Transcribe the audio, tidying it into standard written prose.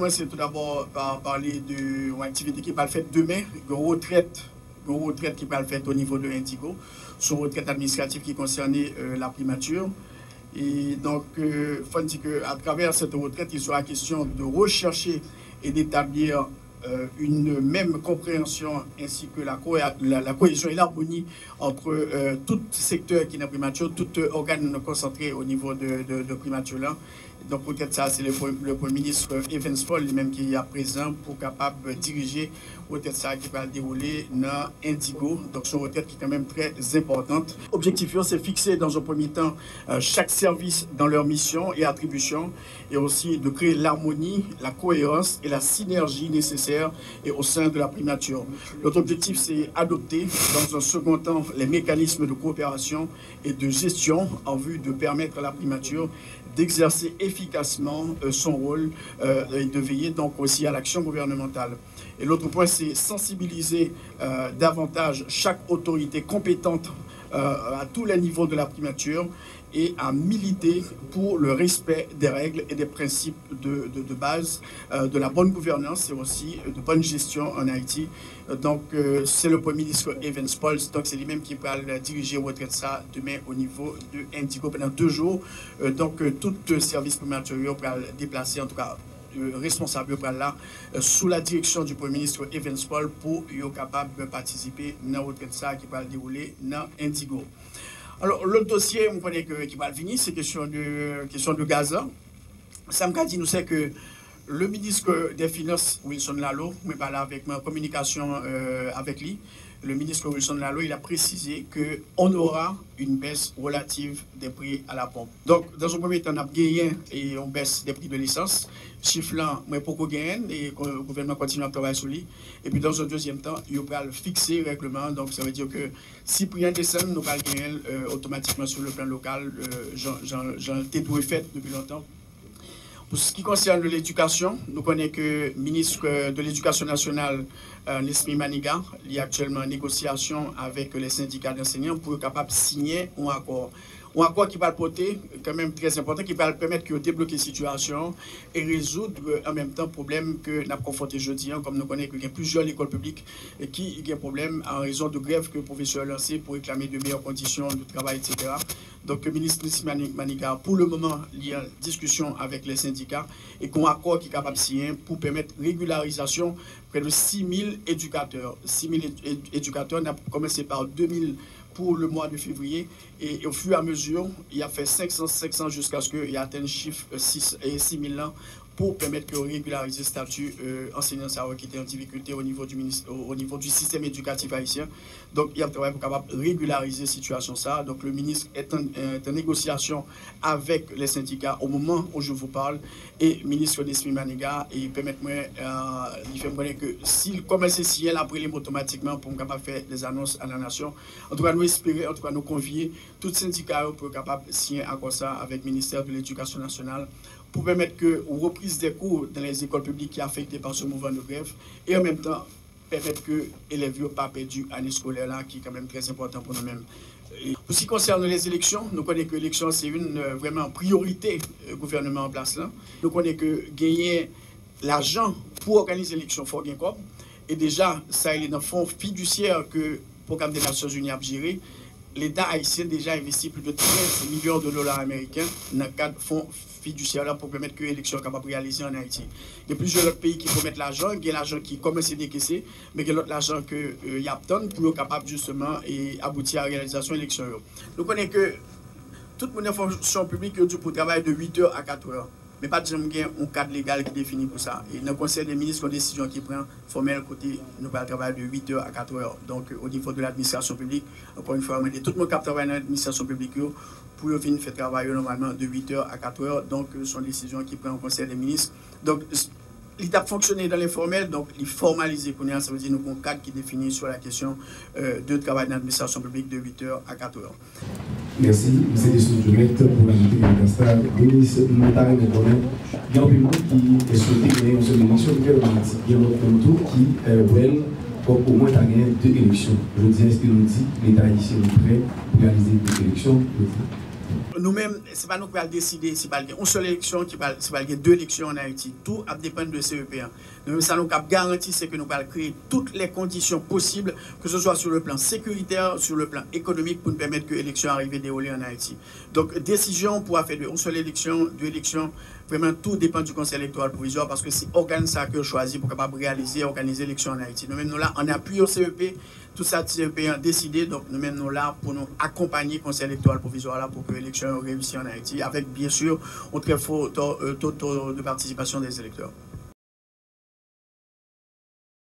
commencer tout d'abord par parler d'une activité qui va le faire demain, une retraite qui va le faire au niveau de Indigo, son retraite administrative qui concernait la primature. Et donc, il faut dire qu'à travers cette retraite, il sera question de rechercher et d'établir une même compréhension ainsi que la cohésion et l'harmonie entre tout secteur qui est dans primature, tout organe concentré au niveau de primature là. Donc peut-être ça, c'est le Premier ministre Evans Paul lui-même qui est présent pour capable de diriger peut-être ça qui va dérouler dans Indigo. Donc son retraite qui est quand même très importante. L'objectif, c'est fixer dans un premier temps chaque service dans leur mission et attribution et aussi de créer l'harmonie, la cohérence et la synergie nécessaires et au sein de la primature. L'autre objectif, c'est adopter dans un second temps les mécanismes de coopération et de gestion en vue de permettre à la primature d'exercer efficacement son rôle et de veiller donc aussi à l'action gouvernementale. Et l'autre point, c'est sensibiliser davantage chaque autorité compétente à tous les niveaux de la primature et à militer pour le respect des règles et des principes de base, de la bonne gouvernance et aussi de bonne gestion en Haïti. Donc, c'est le Premier ministre Evans Paul, donc c'est lui-même qui va diriger retraite ça demain au niveau de Indigo pendant 2 jours. Donc, tout service primature va déplacer, en tout cas, responsable là sous la direction du Premier ministre Evans Paul pour être capable de participer dans la retraite ça qui va dérouler dans Indigo. Alors, le dossier, on connaît qui va venir, c'est question de Gaza. Ça me dit, nous sait que le ministre des Finances, Wilson Lalo, je parle avec ma communication avec lui. Le ministre Wilson Lalo, il a précisé qu'on aura une baisse relative des prix à la pompe. Donc, dans un premier temps, on a gagné et on baisse des prix de l'essence. Chiffre là, mais pour qu'on gagne, et le gouvernement continue à travailler sur lui. Et puis, dans un deuxième temps, il va fixer le règlement. Donc, ça veut dire que si prix descend, nous allons gagner automatiquement sur le plan local. J'en ai fait depuis longtemps. Pour ce qui concerne l'éducation, nous connaissons que le ministre de l'Éducation nationale, Nesmi Maniga, il est actuellement en négociation avec les syndicats d'enseignants pour être capable de signer un accord. Un accord qui va le porter, quand même très important, qui va le permettre de débloquer la situation et résoudre en même temps le problème que nous avons confronté jeudi, comme nous connaissons qu'il y a plusieurs écoles publiques qui ont un problème en raison de grève que le professeur a lancé pour réclamer de meilleures conditions de travail, etc. Donc, le ministre Maniga, pour le moment, il y a une discussion avec les syndicats et qu'on accord qui est capable de signer pour permettre régularisation près de 6 000 éducateurs. 6 000 éducateurs, on a commencé par 2 000 pour le mois de février et au fur et à mesure, il a fait 500 jusqu'à ce qu'il atteigne le chiffre 6 000 ans pour permettre de régulariser le statut enseignant qui était en difficulté au niveau du système éducatif haïtien. Donc, il y a un travail pour capable de régulariser la situation. Donc, le ministre est en négociation avec les syndicats au moment où je vous parle et le ministre Nesmi Maniga et permettez-moi de faire connaître que s'il commence à signer après les automatiquement pour capable faire des annonces à la nation. En tout cas, nous espérons, en tout cas, nous convier tous les syndicats pour capable signer à ça avec le ministère de l'Éducation nationale pour permettre que la reprise des cours dans les écoles publiques qui sont affectées par ce mouvement de grève et en même temps permettre que les élèves n'aient pas perdu l'année scolaire là, qui est quand même très important pour nous-mêmes. Pour ce qui concerne les élections, nous connaissons que l'élection c'est une vraiment priorité gouvernement en place là. Nous connaissons que gagner l'argent pour organiser l'élection, il faut gagner quoi. Et déjà, ça il est dans le fonds fiduciaire que le programme des Nations Unies a géré. L'État haïtien a déjà investi plus de 13 millions de dollars américains dans le cadre de fonds fiduciaires là pour permettre que l'élection soit capable de réaliser en Haïti. Il y a plusieurs autres pays qui promettent l'argent, il y a l'argent qui commence à décaisser, mais il y a l'autre argent qu'il y a obtenu pour être capable justement et aboutir à la réalisation de l'élection. Nous connaissons que toute mon fonction publique est due pour travailler de 8h à 4h. Mais pas de un cadre légal qui définit pour ça. Et dans le Conseil des ministres, une décision qui prend formelle côté, nous allons travailler de 8h à 4h. Donc, au niveau de l'administration publique, encore une fois, tout le monde qui travaille dans l'administration publique pour venir faire travailler normalement de 8h à 4h. Donc, son décision qui prend au Conseil des ministres. Donc, l'État fonctionne dans l'informel, donc il formalise, ça veut dire nous avons un cadre qui définit sur la question de travail dans l'administration publique de 8h à 4h. Merci, M. Dessoudjoumet, pour l'inviter dans le constat. Ministre Montagne de Bonnet, il y a un moment qui est souhaité gagner une solution de politique. Il y a un autre tour qui veut au moins gagner 2 élections. Je dis, est-ce que nous dit l'État haïtien est prêt pour réaliser 2 élections? Nous-mêmes, ce n'est pas nous qui allons décider si pas une seule élection, si pas deux élections en Haïti. Tout dépend de CEP. Nous-mêmes, ça nous garantit, c'est que nous allons créer toutes les conditions possibles, que ce soit sur le plan sécuritaire, sur le plan économique, pour nous permettre que l'élection arrive déroulée en Haïti. Donc, décision pour faire de une seule élection, deux élections, vraiment tout dépend du Conseil électoral provisoire parce que c'est l'organe ça que choisi pour capable réaliser, organiser l'élection en Haïti. Nous-mêmes, nous là, on appuie au CEP, tout ça, CEP a décidé, donc nous-mêmes, nous là pour nous accompagner le Conseil électoral provisoire là pour que l'élection réussisse en Haïti, avec bien sûr un très fort taux de participation des électeurs.